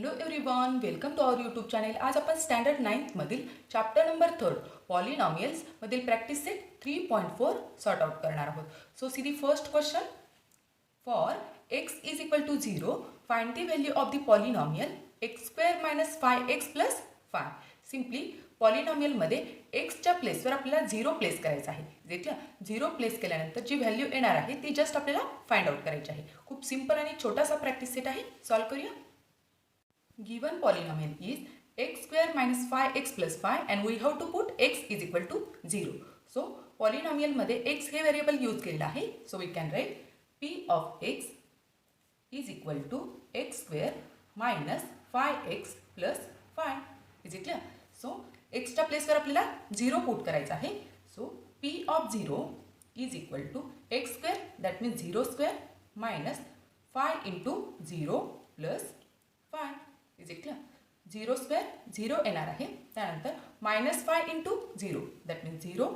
Hello everyone, welcome to our YouTube channel. आज आपण standard 9th मधील चॅप्टर नंबर 3 पॉलिनॉमियल्स मधील प्रॅक्टिस सेट 3.4 सॉर्ट आउट करणार आहोत. So see the first question. For x is equal to 0 find the value of the polynomial x square minus 5x plus 5. Simply पॉलिनॉमियलमध्ये एक्सच्या प्लेसवर आपल्याला 0 place करायचं आहे. जेथल्या 0 प्लेस केल्यानंतर जी व्हॅल्यू येणार आहे ती जस्ट आपल्याला फाइंड आउट करायची आहे. खूप सिंपल आणि छोटासा प्रॅक्टिस सेट आहे. सॉल्व करूया. Given polynomial is x square minus 5x plus 5 and we have to put x is equal to 0. So polynomial मध्ये x हे variable यूज केलेला आहे. So we can write p of x is equal to x square minus 5x plus 5. Is it clear? So x च्या प्लेसवर आपल्याला 0 put करायचा आहे. So p of 0 is equal to x square, that means 0 square minus 5 into 0 plus 5. Is it clear? 0 square 0 येणार आहे. त्यानंतर minus 5 into 0, that means 0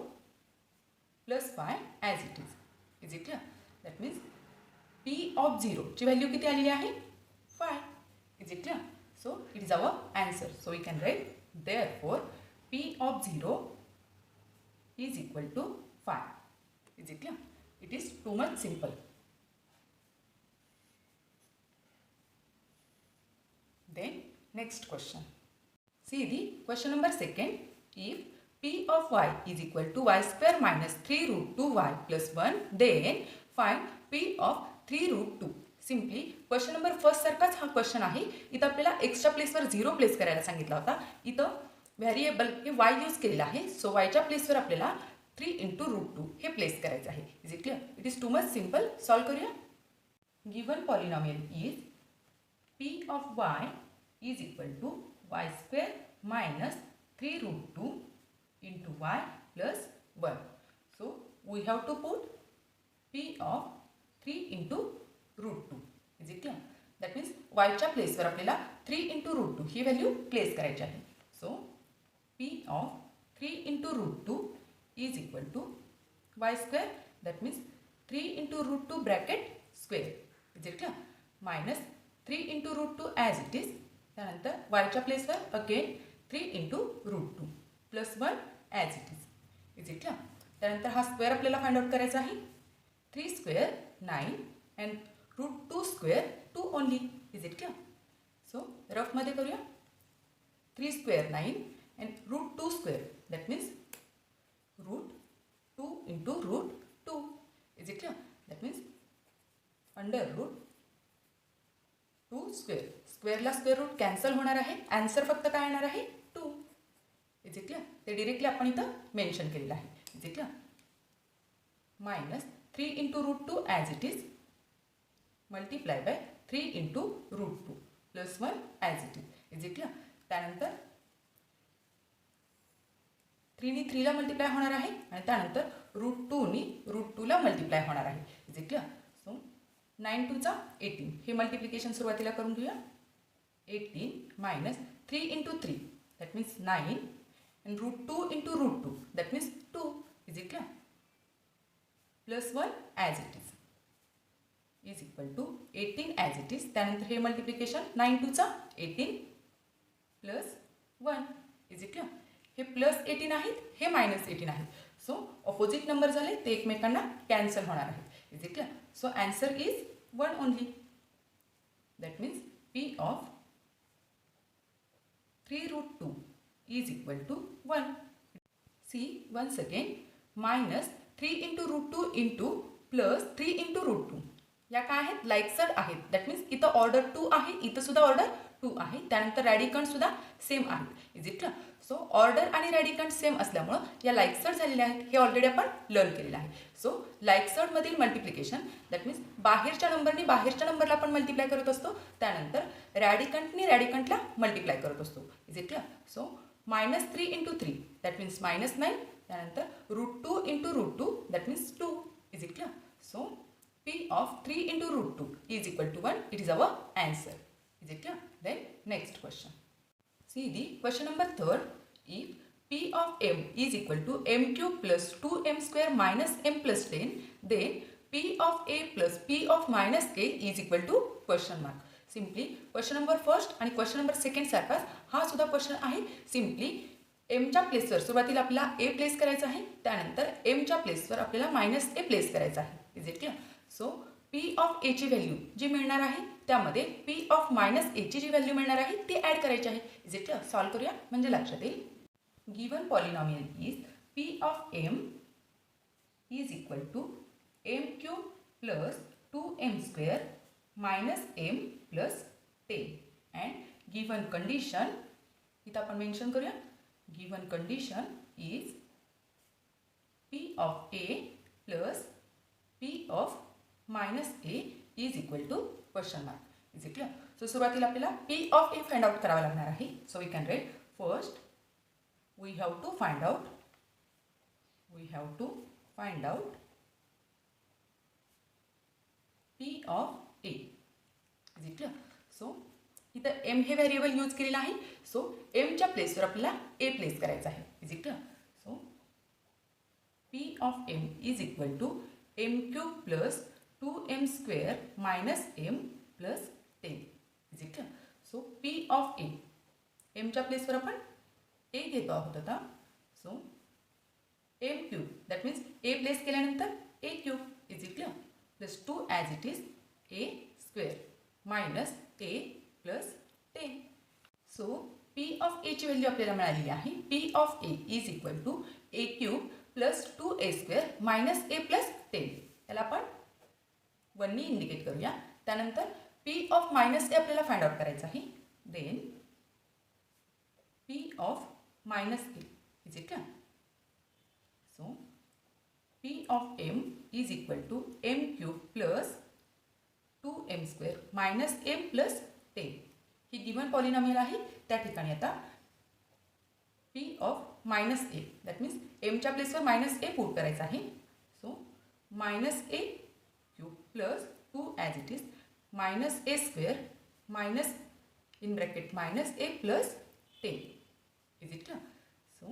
plus 5 as it is. Is it clear? That means P of 0 ची value किती आलेली आहे? 5. Is it clear? So it is our answer. So we can write therefore P of 0 is equal to 5. Is it clear? It is too much simple. Then next question. See the question number 2. If p of y is equal to y square minus 3 root 2y plus 1, then find p of 3 root 2. Simply question number first सारखाच हा question आहे. इथं आपल्याला एक्सच्या प्लेसवर 0 place करायला सांगितला होता. इथं व्हेरिएबल हे y यूज केलेला आहे. सो yच्या प्लेसवर आपल्याला 3 इंटू रूट 2 हे प्लेस करायचं आहे. Is it clear? It is too much simple. Solve करूया. Given polynomial is p of y is equal to y square minus 3 root 2 into y plus 1. So we have to put p of 3 into root 2. Is it clear? That means y च्या प्लेसवर आपल्याला 3 into root 2 ही value place करायची आहे. So p of 3 into root 2 is equal to y square, that means 3 into root 2 bracket square. Is it clear? Minus 3 into root 2 as it is. त्यानंतर वायच्या प्लेसवर again 3 into root 2 plus 1 as it is. Is it clear? त्यानंतर हा square आपल्याला find out करायचा आहे. 3 square 9 and root 2 square 2 only. Is it clear? So रफमध्ये करूया. 3 square 9 and root 2 square, that means root 2 into root 2. Is it clear? That means under root 2 square. स्क्वेअरला square root cancel होणार आहे. Answer फक्त काय येणार आहे? 2. Is it clear? ते डिरेक्टली आपण इथं मेन्शन केलेलं आहे. Is it clear? Minus 3 into root 2 as it is multiply by 3 into root 2 plus 1 as it is. Is it clear? त्यानंतर 3नी 3ला मल्टिप्लाय होणार आहे आणि त्यानंतर रूट 2नी रूट 2ला मल्टिप्लाय होणार आहे. Is it clear? सो 9 2 चा 18 हे मल्टिप्लिकेशन सुरुवातीला करून घेऊया. 18 minus 3 into 3, that means 9 and root 2 into root 2, that means 2. Is it clear? Plus 1 as it is is equal to 18 as it is. त्यानंतर हे मल्टिप्लिकेशन 9 2 चा 18 प्लस 1. Is it clear? हे plus 18 आहेत, हे मायनस 18 आहेत. सो ऑपोजिट नंबर झाले ते एकमेकांना कॅन्सल होणार आहे. Is it clear? So answer is 1 only. That means p of 3 root 2 is equal to 1. See once again, minus 3 into root 2 into plus 3 into root 2. या काय आहेत? लाईकसड आहेत. दॅट मीन्स इथं ऑर्डर 2 आहे, इथं सुद्धा ऑर्डर 2 आहे. त्यानंतर रॅडिकंट सुद्धा सेम आहेत. Is it clear? So order आणि रॅडिकंट सेम असल्यामुळं या लाईकसड झालेल्या आहेत. हे ऑलरेडी आपण लर्न केलेलं आहे. सो लाईकसडमधील मल्टिप्लिकेशन, दॅट मीन्स बाहेरच्या नंबरनी बाहेरच्या नंबरला आपण मल्टिप्लाय करत असतो. त्यानंतर रॅडिकंटनी रॅडिकंटला मल्टिप्लाय करत असतो. Is it clear? So minus 3 into 3, that means minus 9. त्यानंतर root 2 into root 2, that means 2. Is it clear? So p of 3 into root 2 is equal to 1. It is our answer. Is it clear? Then next question. See the question number 3. If p of m is equal to m cube plus 2m square minus m plus 10, then p of a plus p of minus a is equal to question mark. Simply question number first आणि question number second सारखाच हा सुद्धा question आहे. Simply एमच्या प्लेसवर सुरुवातीला आपल्याला ए place करायचं आहे, त्यानंतर एमच्या प्लेसवर आपल्याला मायनस ए प्लेस करायचं आहे. Is it clear? So P of एची व्हॅल्यू जी मिळणार आहे त्यामध्ये पी ऑफ मायनस एची जी व्हॅल्यू मिळणार आहे ती ॲड करायची आहे. Is it clear? सॉल्व करूया म्हणजे लक्षात येईल. Given polynomial is P of M is equal to M cube plus 2m square minus M plus 10 and given condition इथं आपण मेन्शन करूया. Given condition is P of A plus P of minus A is equal to question mark. Is it clear? So सुरुवातीला आपल्याला P of A find out करावा लागणार आहे. So we can write first we have to find out P of A. Is it clear? So इथं M हे variable use केलेलं आहे. So एमच्या प्लेसवर आपल्याला ए प्लेस करायचं आहे. Is it clear? So P of M is equal to M cube plus 2m square minus M plus 10. Is it clear? So P of A एमच्या प्लेसवर आपण ए घेतो आहोत आता. So m cube that means a place केल्यानंतर a cube. Is it clear? plus 2 as it is a square minus a plus 10. So p of a ची value आपल्याला मिळालेली आहे. p of a is equal to a cube plus 2a square minus a plus 10. याला आपण 1 नी indicate करूया. त्यानंतर p of minus a आपल्याला फाइंड आउट करायचं आहे. Then p of minus a is it clear? So P of m is equal to m cube plus 2m square minus m plus 10. He given polynomial आहे. त्या ठिकाणी आता P of minus a that means एमच्या प्लेसवर minus ए put करायचं आहे. So minus A cube plus 2 as it is minus A square minus in bracket minus A plus 10. Is it clear? So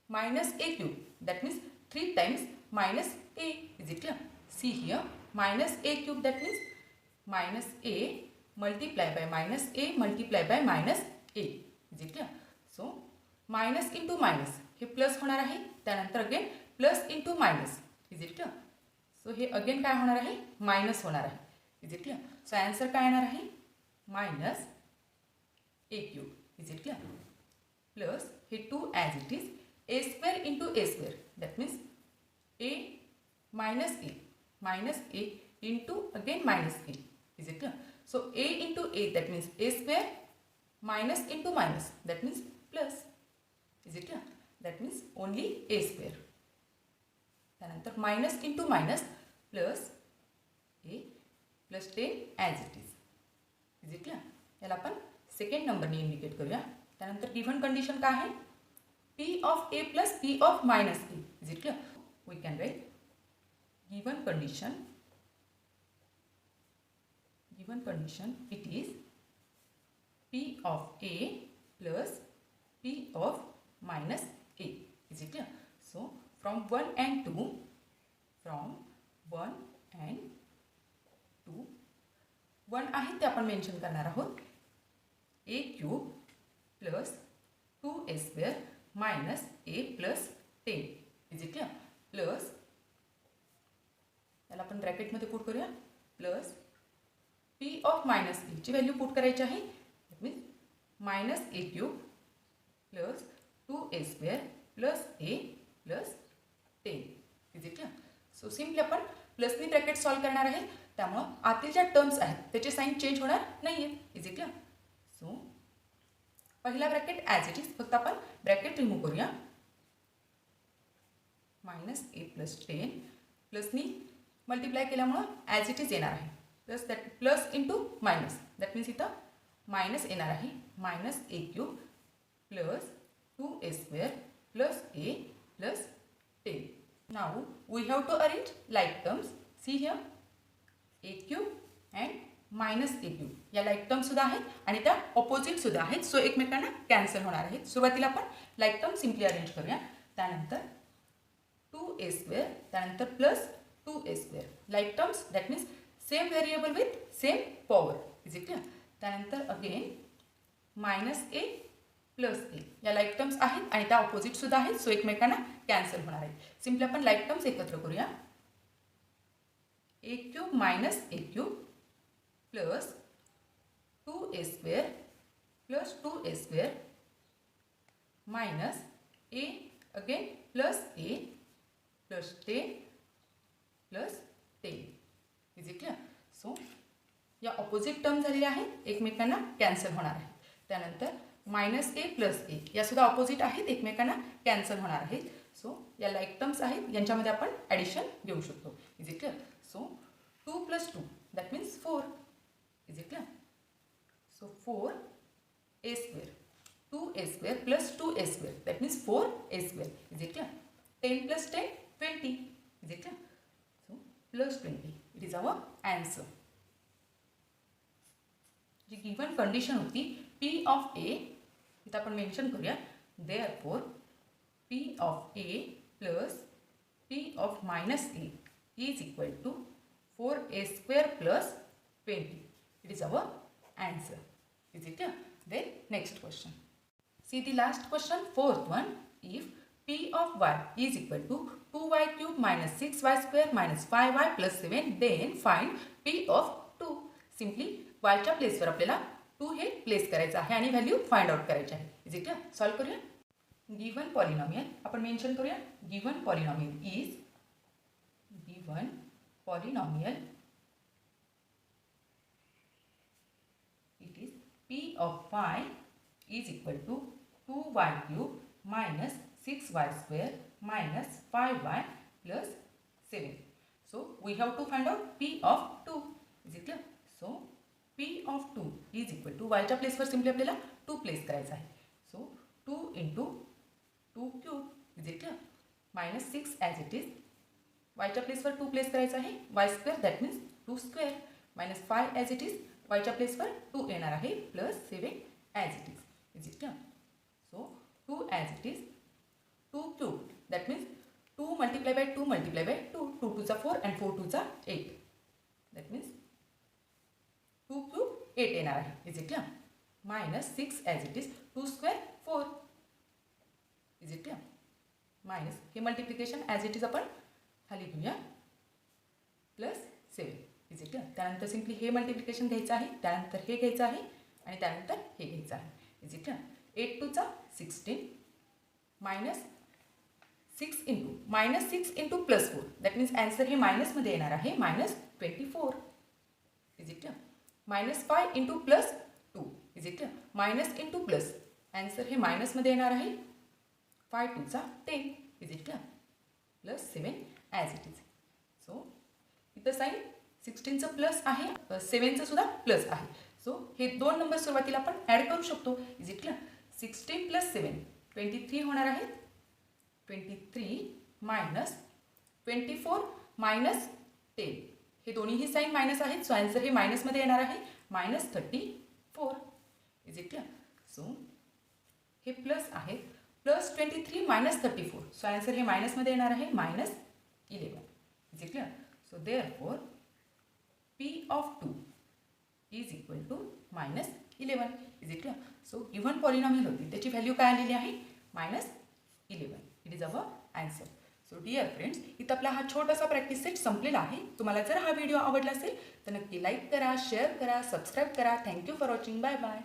minus A cube that means 3 times minus a. Is it clear? See here minus a cube that means minus a multiply by minus a multiply by minus a. Is it clear? So minus into minus हे plus होणार आहे. त्यानंतर again plus into minus. Is it clear? So हे again काय होणार आहे? Minus होणार आहे. Is it clear? So answer काय येणार आहे? Minus A cube. Is it clear? Plus हे 2 as it is a square into a square that means a minus a into again minus a. Is it clear? So a into a that means a square minus into minus that means plus. Is it clear? That means only a square. त्यानंतर minus into minus plus a plus 10 as it is. Is it clear? याला आपण second नंबरने indicate करूया. त्यानंतर given condition काय आहे? P of a plus P of minus a. Is it clear? We can write given condition it is P of a plus P of minus a. Is it clear? So from 1 and 2 1 आहे ते आपण mention करणार आहोत. a cube plus 2a square minus A plus 10. Is it clear? Plus याला आपण ब्रॅकेटमध्ये put करूया. Plus P of minus ए ची value put करायची आहे. That means minus A cube plus 2a square plus A plus 10. Is it clear? So simply आपण प्लसनी bracket solve करणार आहे. त्यामुळं आतील ज्या टर्म्स आहेत त्याचे साईन चेंज होणार नाही आहे. Is it clear? सो पहिला ब्रॅकेट ॲज इट इज फक्त आपण ब्रॅकेट रिमूव्ह करूया. मायनस ए प्लस 10 प्लसनी मल्टिप्लाय केल्यामुळं ॲज इट इज येणार आहे. Plus that plus into minus that means इथं मायनस येणार आहे. Minus A cube plus 2a square plus A plus 10. Now we have to arrange like terms. See here A cube and minus A cube या like term सुद्धा आहेत आणि त्या opposite सुद्धा आहेत. सो एकमेकांना कॅन्सल होणार आहेत. सुरुवातीला आपण लाईक टर्म सिम्पली अरेंज करूया. त्यानंतर 2a स्क्वेअर त्यानंतर plus 2a square like terms that means same variable with same power. Is it clear. त्यानंतर अगेन मायनस ए प्लस ए या लाईक टर्म्स आहेत आणि त्या ऑपोजिटसुद्धा आहेत, सो एकमेकांना कॅन्सल होणार आहेत. सिम्पली आपण लाईक टर्म्स एकत्र करूया. A cube minus A cube plus 2a² plus 2a² minus a again plus A plus 10 plus 10 is it clear. So या ऑपोजिट टर्म झालेल्या आहेत, एकमेकांना कॅन्सल होणार आहे. त्यानंतर मायनस ए प्लस ए यासुद्धा ऑपोजिट आहेत, एकमेकांना कॅन्सल होणार आहेत. सो या लाईक टर्म्स आहेत, यांच्यामध्ये आपण ॲडिशन घेऊ शकतो. Is it clear. So 2 plus 2 that means 4 is it clear. So 4a² 2a² plus 2a² that means 4a² is it clear. 10 plus 10 20 is it clear. So plus 20 it is our answer. जी given condition होती P of A इथं आपण mention करूया. Therefore P of A plus P of minus A is equal to 4a² plus 20. It is our answer. Is it clear. Then next question. See the last question, fourth one. If P of y is equal to 2y cube minus 6y² minus 5y plus 7, then find P of 2. Simply yच्या प्लेसवर आपल्याला 2 हे place करायचं आहे आणि value find out करायची आहे. Is it clear. Solve करूया. Given polynomial आपण mention करूया. Given polynomial is it is P of y is equal to 2y cube minus 6y² minus 5y plus 7. So we have to find out P of 2. Is it clear? So P of 2 is equal to y च्या प्लेसवर simply आपल्याला 2 place करायचा आहे. So 2 into 2 cube is it clear? minus 6 as it is. y च्या प्लेसवर 2 place करायचा आहे. y² that means 2² minus 5 as it is. y च्या प्लेसवर 2 येणार आहे plus 7 as it is. Is it clear? So 2 as it is. 2 cube that means 2 multiplied by 2 multiplied by 2. 2 to the 4 and 4 to the 8. That means 2 cube 8 येणार आहे. Is it clear? Minus 6 as it is. 2 square 4. Is it clear? Minus हे multiplication as it is आपण खाली घेऊया plus 7. Is it clear? त्यानंतर simply हे multiplication घ्यायचं आहे, त्यानंतर हे घ्यायचं आहे आणि त्यानंतर हे घ्यायचं आहे. Is it clear? 8 to the 16 minus 6 into plus 4. That means answer हे मायनसमध्ये येणार आहे minus 24. Is it clear? minus 5 into plus 2. Is it clear? minus into plus. answer हे मायनसमध्ये येणार आहे 5 to the 10. Is it clear? plus 7 as it is. So इथं sign 16चं plus आहे, 7चं सुद्धा plus आहे. सो हे दोन नंबर सुरुवातीला आपण ॲड करू शकतो. Is it clear. 16 प्लस 7 23 होणार आहे. 23 मायनस 24 मायनस 10 हे दोन्हीही साईन मायनस आहेत. सो आन्सर हे मायनसमध्ये येणार आहे minus 34. Is it clear. So हे प्लस आहे प्लस 23 मायनस 34. सो आन्सर हे मायनसमध्ये येणार आहे minus 11. Is it clear. So therefore P of 2 is equal to minus 11. Is it clear? So given polynomial होती त्याची व्हॅल्यू काय आलेली आहे minus 11. It is our answer. So dear friends, इथं आपला हा छोटासा प्रॅक्टिस सेट संपलेला आहे. तुम्हाला जर हा व्हिडिओ आवडला असेल तर नक्की लाईक करा, शेअर करा, सबस्क्राईब करा. Thank you for watching. Bye bye.